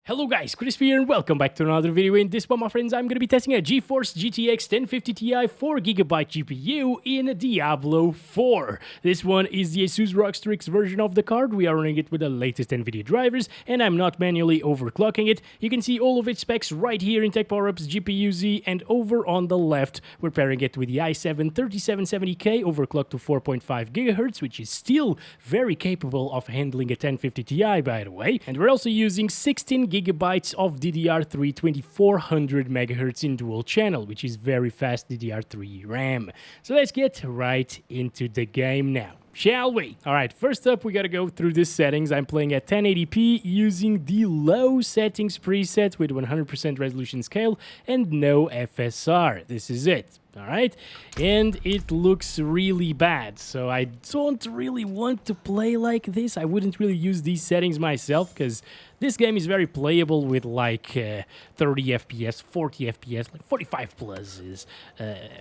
Hello guys, Crispy here and welcome back to another video. In this one, my friends, I'm going to be testing a GeForce GTX 1050 Ti 4GB GPU in Diablo 4. This one is the Asus ROG Strix version of the card. We are running it with the latest Nvidia drivers and I'm not manually overclocking it. You can see all of its specs right here in Tech Power Up's GPU Z, and over on the left, we're pairing it with the i7 3770K overclocked to 4.5 GHz, which is still very capable of handling a 1050 Ti, by the way. And we're also using 16 gigabytes of DDR3 2400 MHz in dual channel, which is very fast DDR3 RAM. So let's get right into the game now, shall we? Alright, first up we gotta go through the settings. I'm playing at 1080p using the low settings preset with 100% resolution scale and no FSR. This is it. Alright, and it looks really bad, so I don't really want to play like this. I wouldn't really use these settings myself because this game is very playable with like 30 FPS, 40 FPS, like 45 plus is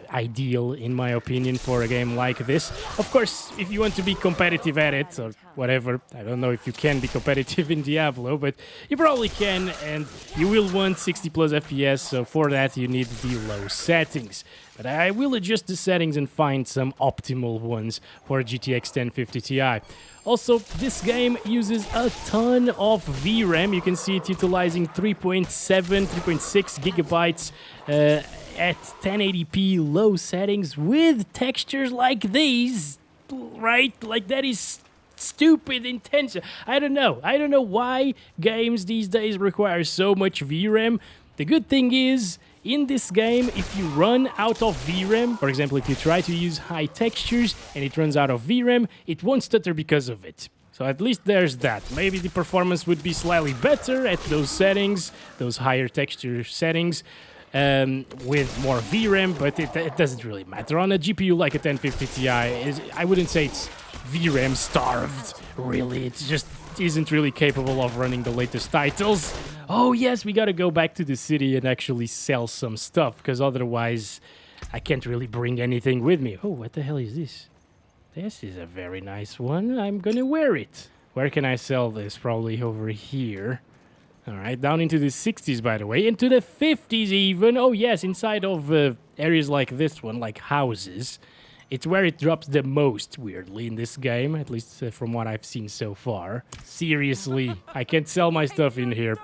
ideal in my opinion for a game like this. Of course, if you want to be competitive at it or whatever, I don't know if you can be competitive in Diablo, but you probably can, and you will want 60 plus FPS, so for that you need the low settings. But I will adjust the settings and find some optimal ones for GTX 1050 Ti. Also, this game uses a ton of VRAM. You can see it utilizing 3.6 gigabytes at 1080p low settings with textures like these, right? Like that is stupid intense. I don't know why games these days require so much VRAM. The good thing is, in this game, if you run out of VRAM, for example, if you try to use high textures and it runs out of VRAM, it won't stutter because of it. So at least there's that. Maybe the performance would be slightly better at those settings, those higher texture settings, with more VRAM, but it doesn't really matter. On a GPU like a 1050 Ti, I wouldn't say it's VRAM starved, really. It just isn't really capable of running the latest titles. Oh yes, we gotta go back to the city and actually sell some stuff, because otherwise I can't really bring anything with me. Oh, what the hell is this? This is a very nice one. I'm gonna wear it. Where can I sell this? Probably over here. Alright, down into the 60s, by the way. Into the 50s even. Oh yes, inside of areas like this one, like houses. It's where it drops the most, weirdly, in this game, at least from what I've seen so far. Seriously, I can't sell my stuff in here.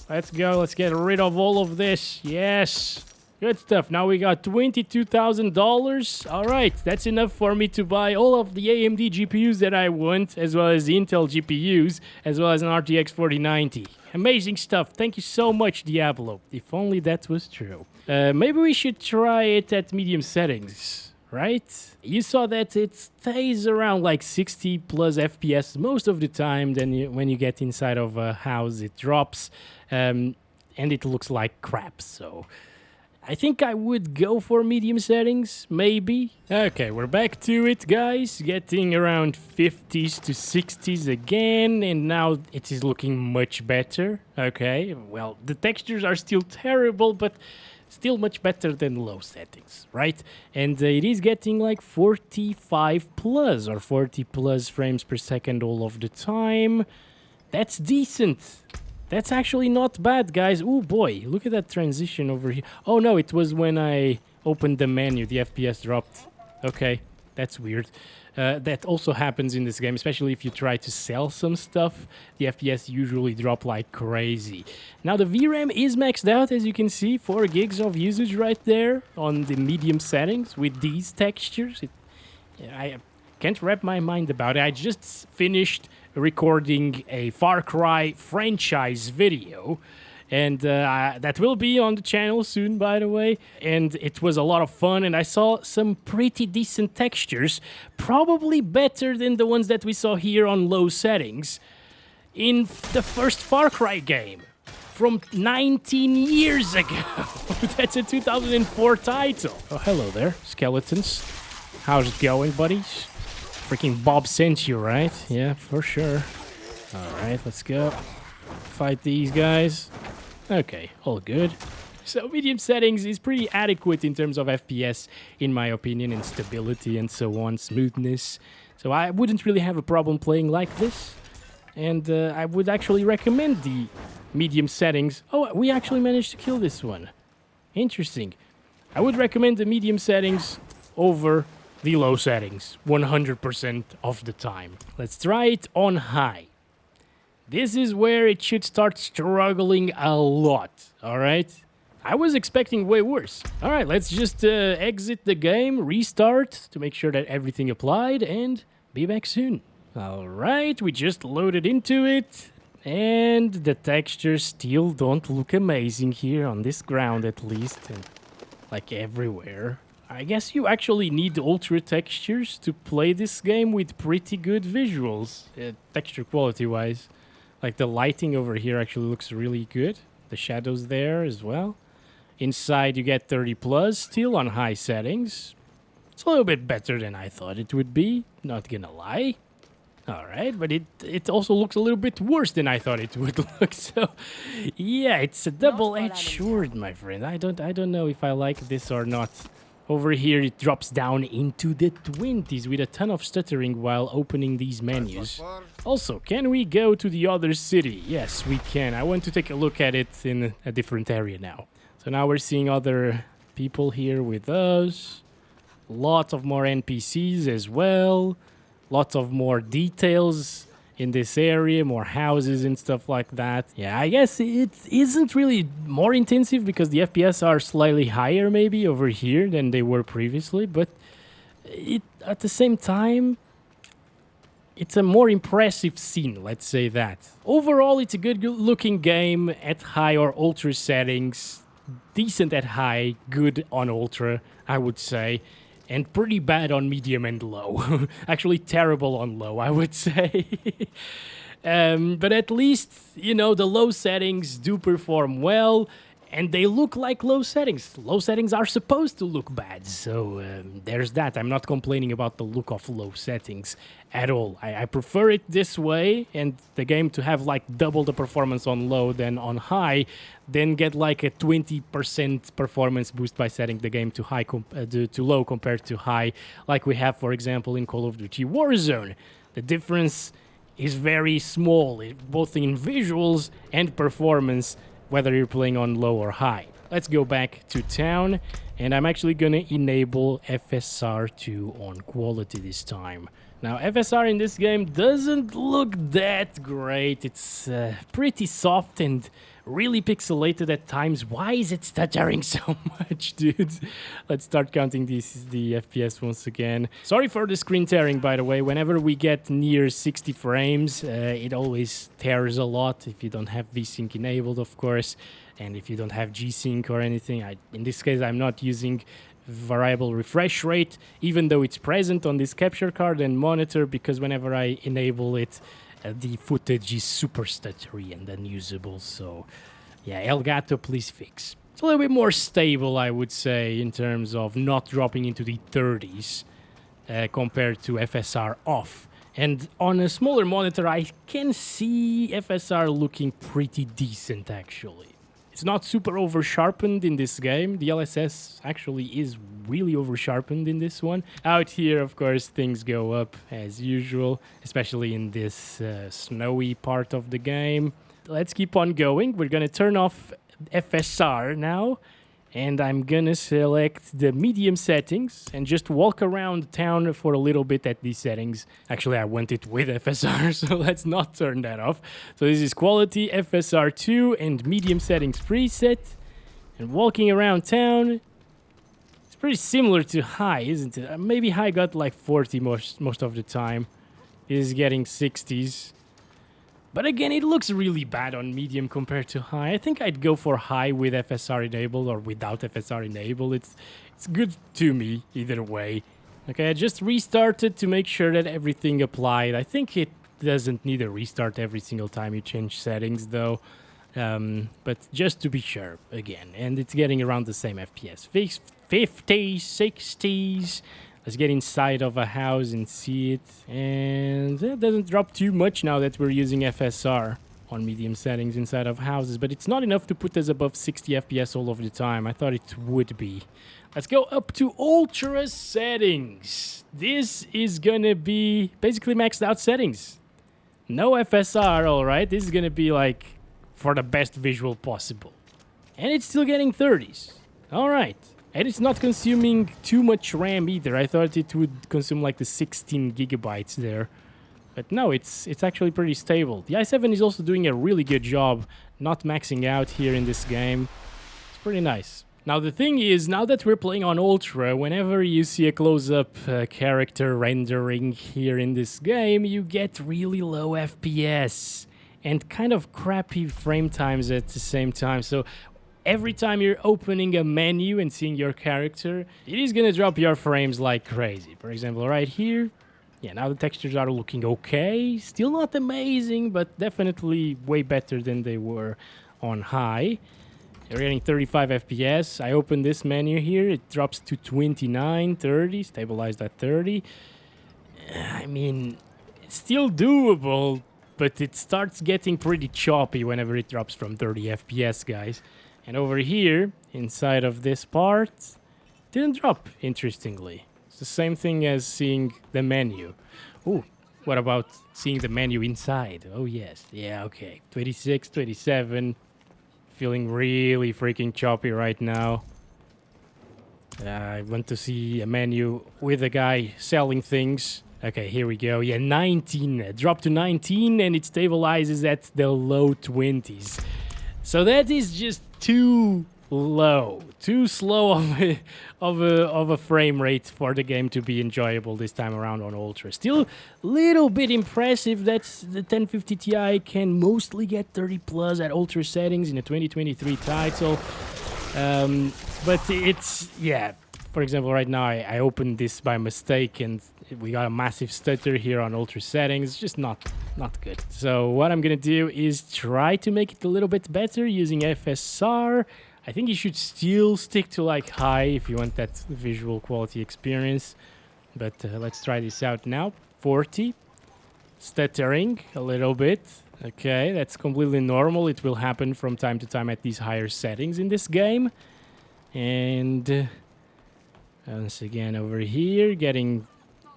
Let's go, let's get rid of all of this. Yes, good stuff. Now we got $22,000. Alright, that's enough for me to buy all of the AMD GPUs that I want, as well as the Intel GPUs, as well as an RTX 4090. Amazing stuff. Thank you so much, Diablo. If only that was true. Maybe we should try it at medium settings, right? You saw that it stays around like 60 plus FPS most of the time. Then when you get inside of a house, it drops, and it looks like crap. So I think I would go for medium settings, maybe. Okay, we're back to it, guys. Getting around 50s to 60s again, and now it is looking much better. Okay, well, the textures are still terrible, but still much better than low settings, right? And it is getting like 45 plus or 40 plus frames per second all of the time. That's decent. That's actually not bad, guys. Oh boy, look at that transition over here. Oh no, it was when I opened the menu, the FPS dropped. Okay, that's weird. That also happens in this game, especially if you try to sell some stuff. The FPS usually drop like crazy. Now the VRAM is maxed out, as you can see, 4 gigs of usage right there on the medium settings with these textures. I can't wrap my mind about it. I just finished recording a Far Cry franchise video, and that will be on the channel soon, by the way. And it was a lot of fun, and I saw some pretty decent textures, probably better than the ones that we saw here on low settings in the first Far Cry game from 19 years ago. That's a 2004 title. Oh, hello there, skeletons. How's it going, buddies? Freaking Bob sent you, right? Yeah, for sure. Alright, let's go. Fight these guys. Okay, all good. So medium settings is pretty adequate in terms of FPS, in my opinion, and stability and so on, smoothness. So I wouldn't really have a problem playing like this. And I would actually recommend the medium settings. Oh, we actually managed to kill this one. Interesting. I would recommend the medium settings over the low settings 100% of the time. Let's try it on high. This is where it should start struggling a lot, all right? I was expecting way worse. All right, let's just exit the game, restart to make sure that everything applied, and be back soon. All right, we just loaded into it, and the textures still don't look amazing here on this ground at least, and like everywhere. I guess you actually need ultra textures to play this game with pretty good visuals, texture quality-wise. Like the lighting over here actually looks really good. The shadows there as well. Inside you get 30 plus, still on high settings. It's a little bit better than I thought it would be, not gonna lie. Alright, but it also looks a little bit worse than I thought it would look, so yeah, it's a double-edged sword, my friend. I don't know if I like this or not. Over here it drops down into the 20s with a ton of stuttering while opening these menus. Also, can we go to the other city? Yes, we can. I want to take a look at it in a different area now. So now we're seeing other people here with us. Lots of more NPCs as well. Lots of more details in this area, more houses and stuff like that. Yeah, I guess it isn't really more intensive because the FPS are slightly higher maybe over here than they were previously, but at the same time, it's a more impressive scene, let's say that. Overall, it's a good looking game at high or ultra settings. Decent at high, good on ultra, I would say. And pretty bad on medium and low. Actually terrible on low, I would say. But at least, you know, the low settings do perform well. And they look like low settings. Low settings are supposed to look bad. So there's that. I'm not complaining about the look of low settings at all. I prefer it this way. And the game to have like double the performance on low than on high. Then get like a 20% performance boost by setting the game to high to low compared to high. Like we have, for example, in Call of Duty Warzone. The difference is very small, both in visuals and performance, whether you're playing on low or high. Let's go back to town, and I'm actually gonna enable FSR2 on quality this time. Now, FSR in this game doesn't look that great. It's pretty soft and really pixelated at times. Why is it stuttering so much, dude? Let's start counting the FPS once again. Sorry for the screen tearing, by the way. Whenever we get near 60 frames, it always tears a lot if you don't have VSync enabled, of course, and if you don't have G-Sync or anything. In this case, I'm not using variable refresh rate, even though it's present on this capture card and monitor, because whenever I enable it, the footage is super stuttery and unusable. So yeah, Elgato, please fix. It's a little bit more stable, I would say, in terms of not dropping into the 30s compared to FSR off. And on a smaller monitor, I can see FSR looking pretty decent, actually. It's not super over-sharpened in this game. The LSS actually is really over-sharpened in this one. Out here, of course, things go up as usual, especially in this snowy part of the game. Let's keep on going. We're gonna turn off FSR now, and I'm gonna select the medium settings and just walk around town for a little bit at these settings. Actually, I want it with FSR, so let's not turn that off. So this is quality, FSR2, and medium settings preset. And walking around town, it's pretty similar to high, isn't it? Maybe high got like 40 most of the time. This is getting 60s. But again, it looks really bad on medium compared to high. I think I'd go for high with FSR enabled or without FSR enabled. It's good to me either way. Okay, I just restarted to make sure that everything applied. I think it doesn't need a restart every single time you change settings though. But just to be sure again. And it's getting around the same FPS. 50s, 60s. Let's get inside of a house and see it. And it doesn't drop too much now that we're using FSR on medium settings inside of houses. But it's not enough to put us above 60 FPS all of the time. I thought it would be. Let's go up to ultra settings. This is gonna be basically maxed out settings. No FSR, alright. This is gonna be like for the best visual possible. And it's still getting 30s. All right. And it's not consuming too much RAM either. I thought it would consume like the 16 gigabytes there. But no, it's actually pretty stable. The i7 is also doing a really good job not maxing out here in this game. It's pretty nice. Now the thing is, now that we're playing on Ultra, whenever you see a close-up character rendering here in this game, you get really low FPS and kind of crappy frame times at the same time. So every time you're opening a menu and seeing your character, it is gonna drop your frames like crazy. For example, right here, yeah, now the textures are looking okay. Still not amazing, but definitely way better than they were on high. You're getting 35 FPS. I open this menu here, it drops to 29, 30, stabilized at 30. I mean, it's still doable, but it starts getting pretty choppy whenever it drops from 30 FPS, guys. And over here, inside of this part, didn't drop, interestingly. It's the same thing as seeing the menu. Ooh, what about seeing the menu inside? Oh, yes. Yeah, okay. 26, 27. Feeling really freaking choppy right now. I want to see a menu with a guy selling things. Okay, here we go. Yeah, 19. Drop to 19 and it stabilizes at the low 20s. So that is just too low. Too slow of a frame rate for the game to be enjoyable this time around on Ultra. Still a little bit impressive that the 1050 Ti can mostly get 30 plus at Ultra settings in a 2023 title. But it's, yeah, for example, right now I opened this by mistake and we got a massive stutter here on Ultra settings. It's just not good. So what I'm gonna do is try to make it a little bit better using FSR. I think you should still stick to like high if you want that visual quality experience. But let's try this out now. 40. Stuttering a little bit. Okay, that's completely normal. It will happen from time to time at these higher settings in this game. And once again over here, getting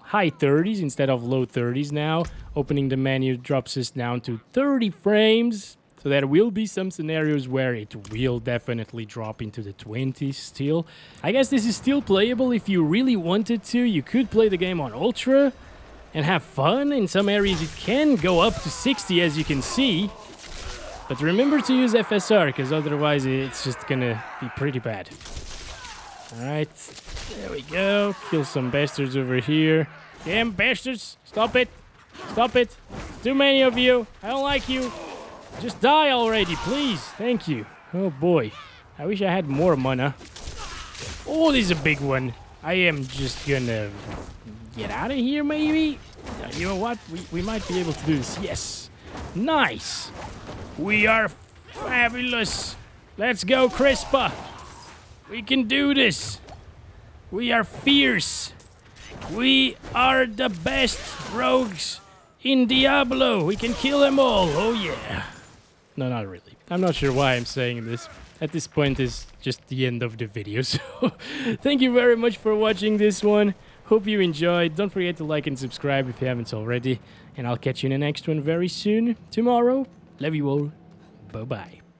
high 30s instead of low 30s now. Opening the menu drops us down to 30 frames. So there will be some scenarios where it will definitely drop into the 20s still. I guess this is still playable if you really wanted to. You could play the game on Ultra and have fun. In some areas it can go up to 60 as you can see. But remember to use FSR because otherwise it's just gonna be pretty bad. Alright, there we go. Kill some bastards over here. Damn bastards, stop it. Stop it. Too many of you. I don't like you. Just die already, please. Thank you. Oh boy. I wish I had more mana. Oh, this is a big one. I am just gonna get out of here, maybe? You know what? We might be able to do this. Yes. Nice. We are fabulous. Let's go, Crispa. We can do this. We are fierce. We are the best rogues in Diablo. We can kill them all. Oh, yeah. No, not really. I'm not sure why I'm saying this. At this point, is just the end of the video. So, thank you very much for watching this one. Hope you enjoyed. Don't forget to like and subscribe if you haven't already. And I'll catch you in the next one very soon. Tomorrow. Love you all. Bye-bye.